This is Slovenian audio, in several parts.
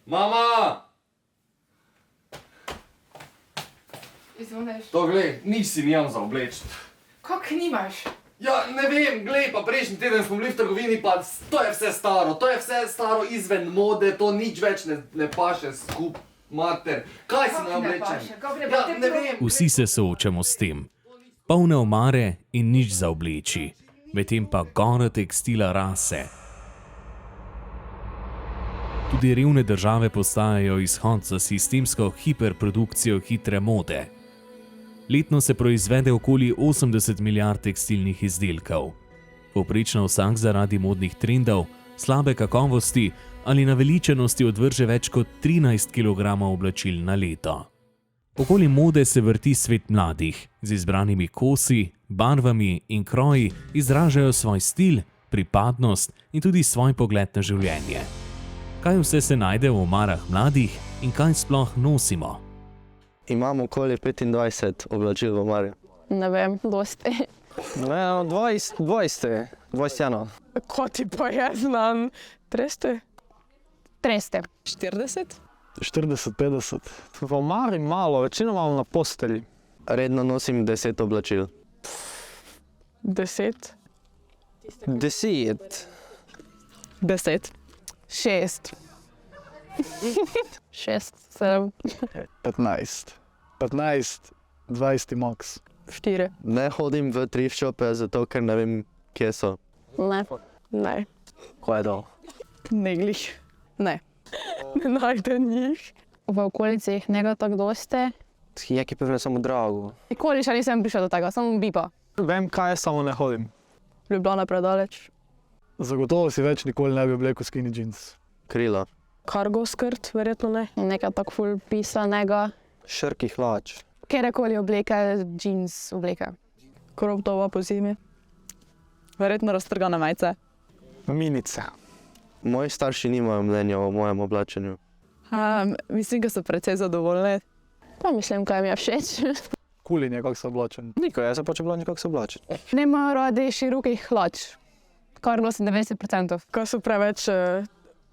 Mama! Izvoneš. To glej, nič si nimam za obleči. Kako nimaš? Ja, ne vem, glej, pa prejšnji teden smo bili v trgovini, pa to je vse staro izven mode, to nič več ne paše skup, mater. Kaj si naj oblečem? Ja, ne vem. Vsi se soočamo s tem. Polne omare in nič za obleči, medtem pa gora tekstila rase. Tudi revne države postajajo izhod za sistemsko hiperprodukcijo hitre mode. Letno se proizvede okoli 80 milijard tekstilnih izdelkov. Povprečno vsak zaradi modnih trendov, slabe kakovosti ali naveličenosti odvrže več kot 13 kg oblačil na leto. Okoli mode se vrti svet mladih, z izbranimi kosi, barvami in kroji izražajo svoj stil, pripadnost in tudi svoj pogled na življenje. Kaj vse se najde v omarah mladih in kaj sploh nosimo? Imam okoli 25 oblačil v omari. Ne vem, dosti. Ne, 21. Ko ti pa jaz znam? 300? 300. 40? 40-50. V omari malo, večino imam na postelji. Redno nosim 10 oblačil. 10? 10. 10. 6. 6, 7. 15. 15, 20 max. 4. Ne hodim v thrift shope, zato ker ne vem, kje so. Ne. Ne. Kaj je to? Ne glih. Ne. Ne najdem njih. V okolici jih nekaj tako dosti. Je ki pa samo drago. Nikoli še nisem prišel do tega, samo bipa. Vem, kaj je, samo ne hodim. Ljubljana predaleč. Zagotovo si več nikoli ne bi oblekel skinny jeans. Krila. Cargo skirt, verjetno ne. In nekaj tako ful pisanega. Šrki hlač. Kjerkoli obleka, jeans obleka. Crop topa po zimi. Verjetno raztrgane majice. Minice. Moji starši nimajo mnenja o mojem oblačenju. Mislim, da so precej zadovoljni. Pa mislim, kaj mi je všeč. Kulin je, kako se oblačen. Niko, jaz se pač oblačim, kako se oblačim. Nima radi širokih hlač. Kar nosim 90%. Ko so preveč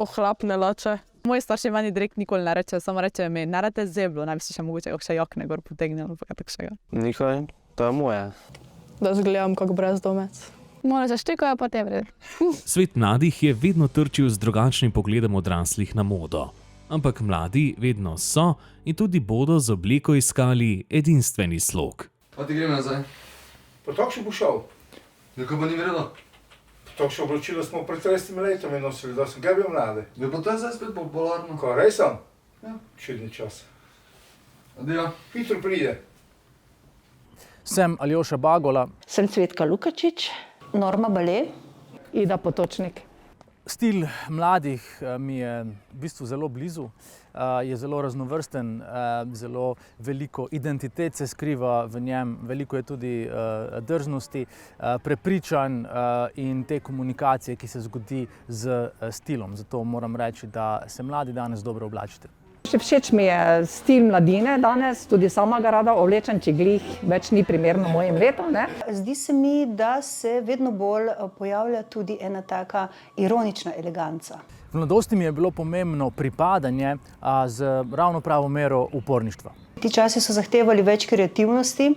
ohlapne lače. Moji starši meni direkt nikoli ne rečejo, samo rečejo mi, ne rade zeblo, naj bi si še mogoče še jakne gor potegnili, pa kaj takšega. Nikoj, to je moje. Da zgledam kak brezdomec. Malo zaštikajo, pa te vred. Svet mladih je vedno trčil z drugačnim pogledom odraslih na modo. Ampak mladi vedno so in tudi bodo z obleko iskali edinstveni slog. Pa ti gremo nazaj. Pa tako še bo šel. Nekaj pa ni vredno. Tako še oblačilo smo pred 30 letami nosili, da sem kaj bil mladi. Ja, pa to je zdaj spet popularno. Ko, res sem? Ja. Čudni čas. Adijo. Hitro pride. Sem Aljoša Bagola. Sem Cvetka Lukačič, Norma Bale. Ida Potočnik. Stil mladih mi je v bistvu zelo blizu, je zelo raznovrsten, zelo veliko identitet se skriva v njem, veliko je tudi drznosti, prepričanj in te komunikacije, ki se zgodi z stilom. Zato moram reči, da se mladi danes dobro oblačite. Še všeč mi je stil mladine danes, tudi sama ga rada oblečem, če glih več ni primerno mojim letom. Zdi se mi, da se vedno bolj pojavlja tudi ena taka ironična eleganca. V mladosti mi je bilo pomembno pripadanje z ravno pravo mero uporništva. Ti časi so zahtevali več kreativnosti,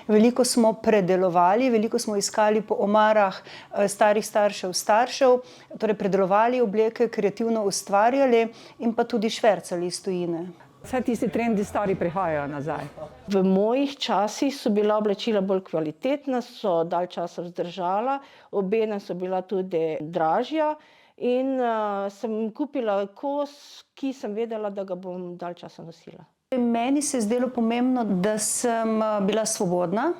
veliko smo predelovali, veliko smo iskali po omarah starih staršev, torej predelovali obleke, kreativno ustvarjali in pa tudi švercali iz tujine. Vse tisti trendi stari prihajajo nazaj. V mojih časih so bila oblačila bolj kvalitetna, so dalj časa vzdržala, obenem so bila tudi dražja in sem kupila kos, ki sem vedela, da ga bom dalj časa nosila. Meni se je zdelo pomembno, da sem bila svobodna,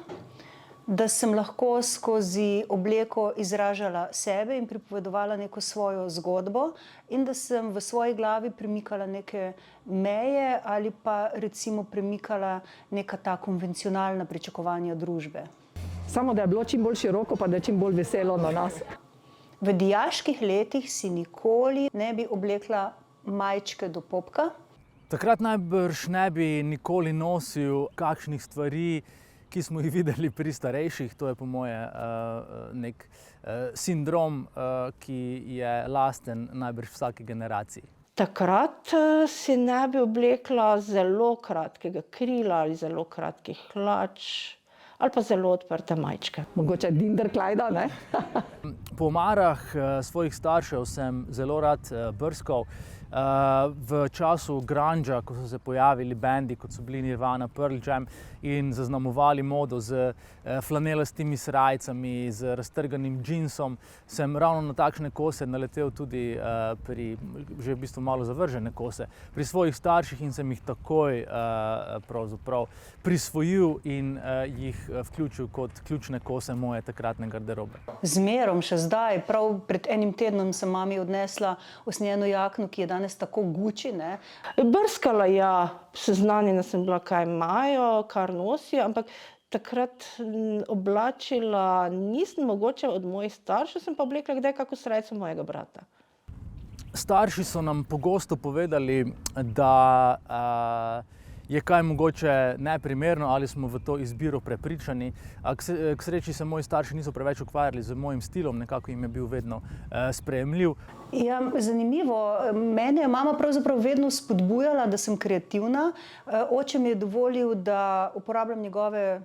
da sem lahko skozi obleko izražala sebe in pripovedovala neko svojo zgodbo in da sem v svoji glavi premikala neke meje ali pa recimo premikala neka ta konvencionalna pričakovanja družbe. Samo da je bilo čim bolj široko, pa da je čim bolj veselo na nas. V dijaških letih si nikoli ne bi oblekla majčke do popka. Takrat najbrž ne bi nikoli nosil kakšnih stvari, ki smo jih videli pri starejših. To je po moje nek sindrom, ki je lasten najbrž vsaki generaciji. Takrat si ne bi oblekla zelo kratkega krila ali zelo kratkih hlač ali pa zelo odprte majčke. Mogoče Dinderkleider, ne? Po omarah svojih staršev sem zelo rad brskal. V času grunga, ko so se pojavili bendi, kot so bili Nirvana, Pearl Jam in zaznamovali modo z flanelastimi srajcami, z raztrganim džinsom, sem ravno na takšne kose naletel tudi pri že v bistvu malo zavržene kose pri svojih starših in sem jih takoj pravzaprav prisvojil in jih vključil kot ključne kose moje takratne garderobe. Zmerom še zdaj, prav pred enim tednom sem mami odnesla usnjeno jakno, ki je danes tako Gucci, ne? Brskala, ja, seznanjena sem bila, kaj imajo, kar nosijo, ampak takrat oblačila nisem mogoče od mojih staršev, sem pa oblekla kdaj kako srajco mojega brata. Starši so nam pogosto povedali, da je kaj mogoče neprimerno ali smo v to izbiro prepričani. K sreči se moji starši niso preveč ukvarjali z mojim stilom, nekako jim je bil vedno sprejemljiv. Ja, zanimivo. Mene je mama pravzaprav vedno spodbujala, da sem kreativna. Oče mi je dovolil, da uporabljam njegove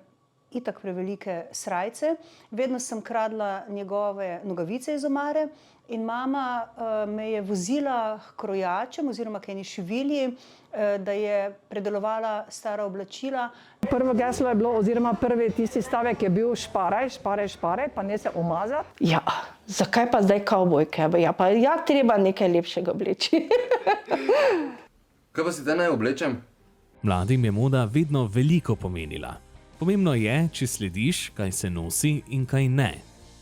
itak prevelike srajce. Vedno sem kradla njegove nogavice iz omare in mama me je vozila k krojačem oziroma k eni šivilji, da je predelovala stara oblačila. Prvo geslo je bilo, oziroma prvi tisti stavek je bil šparaj, šparaj, šparaj, pa ne se umazati. Ja, zakaj pa zdaj kavbojke? Ja, treba nekaj lepšega obleči. Kaj pa si te naj oblečem? Mladim je moda vedno veliko pomenila. Pomembno je, če slediš, kaj se nosi in kaj ne.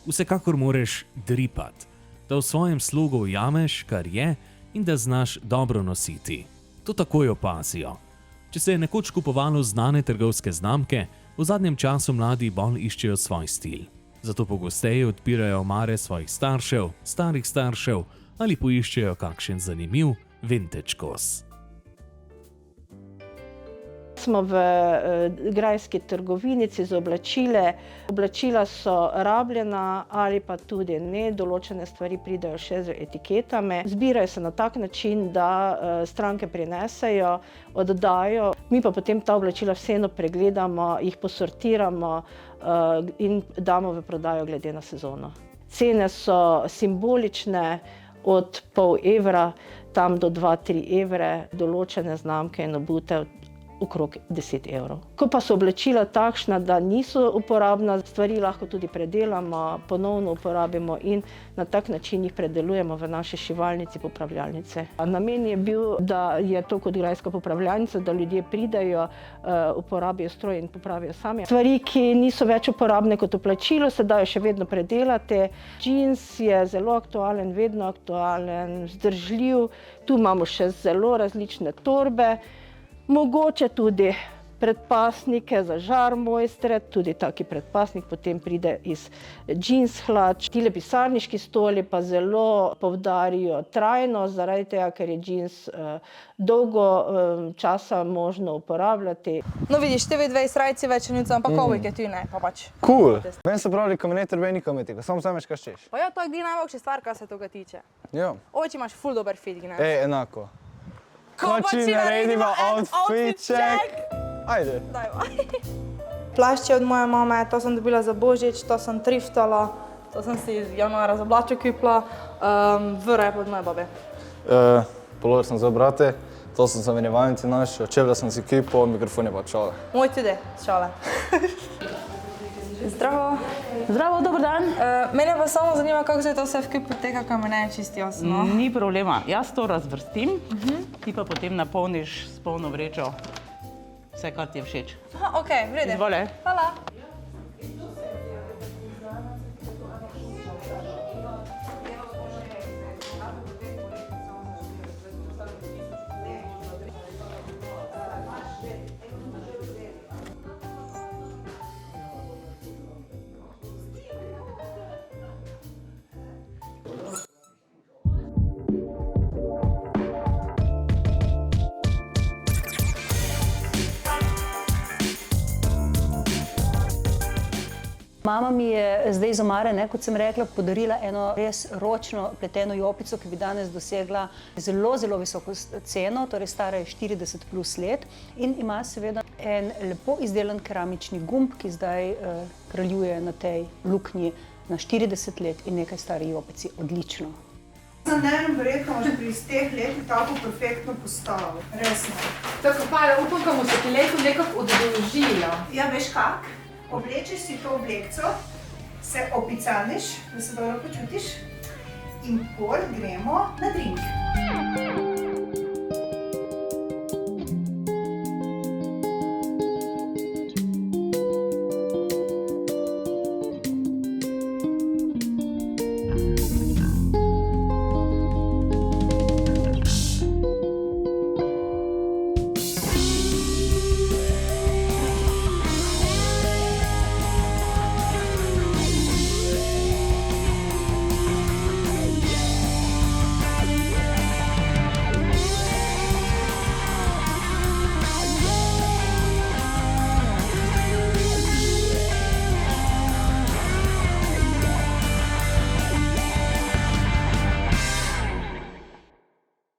Vsekakor moraš dripati, da v svojem slogu ujameš, kar je, in da znaš dobro nositi. To takoj opazijo. Če se je nekoč kupovalo znane trgovske znamke, v zadnjem času mladi bolj iščejo svoj stil. Zato pogosteje odpirajo omare svojih staršev, starih staršev ali poiščejo kakšen zanimiv vintage kos. Smo v grajski trgovinici za oblačile. Oblačila so rabljena ali pa tudi ne, določene stvari pridejo še z etiketami. Zbirajo se na tak način, da stranke prinesejo, oddajo. Mi pa potem ta oblačila vseeno pregledamo, jih posortiramo in damo v prodajo glede na sezono. Cene so simbolične, od pol evra tam do 2-3 evre, določene znamke in obutev okrog 10 evrov. Ko pa so oblačila takšna, da niso uporabna, stvari lahko tudi predelamo, ponovno uporabimo in na tak način jih predelujemo v naši šivalnici, popravljalnice. Namen je bil, da je to kot grajska popravljalnica, da ljudje pridejo, uporabijo stroj in popravijo sami. Stvari, ki niso več uporabne kot oblačilo, se dajo še vedno predelati. Džins je zelo aktualen, vedno aktualen, vzdržljiv. Tu imamo še zelo različne torbe. Mogoče tudi predpasnike za žarmojstre, tudi taki predpasnik potem pride iz džins hlač. Tile pisarniški stoli pa zelo poudarijo trajnost, zaradi tega, ker je džins dolgo časa možno uporabljati. No vidiš, te dve srajci več niso, ampak kavbojke ti ne, pa pač. Cool. Meni se pravi, ko me ne treba nikam iti, samo vzameš, kaj češ. Pa ja, to je najboljša stvar, kar se toga tiče. Ja. Oči imaš ful dober fit, Gnes. Enako. Koči naredimo outfit check! Ajde. Dajva. Plašč je od moje mame, to sem dobila za Božič, to sem triftala, to sem si iz januara za oblačo kupila, v rep od moje babe. Položil sem za brate, to sem za menjevalnici našel, čevlja sem si kupil, mikrofon je pa šale. Moj tudi, šale. Zdravo. Zdravo, dober dan. Mene pa samo zanima, kako se to vse vkup poteka, kaj me ne je čisto jasno. Ni problema, jaz to razvrstim, ti pa potem napolniš s polno vrečo vse, kar ti je všeč. Aha, okej, v redu. Izvoli. Hvala. Mama mi je zdaj iz omare, kot sem rekla, podarila eno res ročno pleteno jopico, ki bi danes dosegla zelo, zelo visoko ceno, torej stara je 40 plus let in ima seveda en lepo izdelan keramični gumb, ki zdaj kraljuje na tej luknji na 40 let in nekaj stari jopici. Odlično. Ne vem, verjetno imaš pri teh letih tako perfektno postavo. Resno. Tako pa, upam, da mu se ti leto nekako oddolžila. Ja, veš kak? Oblečeš si to oblekco, se opicaniš, da se dobro počutiš in pol gremo na drink.